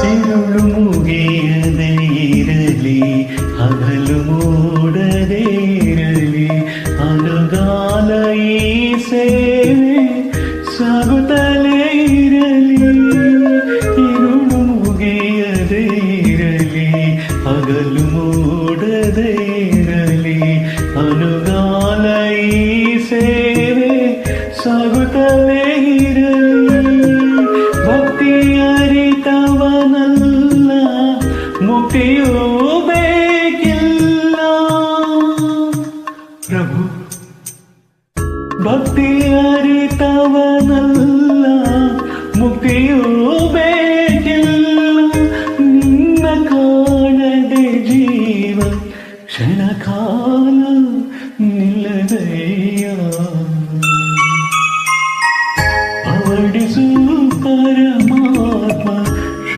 ಇರುಳು ಮುಗಿಯದೇ ಇರಲಿ, ಹಗಲು ಮೂಡದೇ ಇರಲಿ, ಅನುಗಾಲ ಈ ಸೇವೆ ಸಾಗುತ್ತಲೇ ಇರಲಿ. ಇರುಳು ಮುಗಿಯದೇ ಇರಲಿ, ಹಗಲು ಮೂಡದೇ ಇರಲಿ, ಅನುಗಾಲ ಈ ಸೇವೆ ಸಾಗುತ್ತಲೇ ಇರಲಿ. ಭಕ್ತಿ ಅರಿತವನಲ್ಲ ಮುಕ್ತಿಯೋ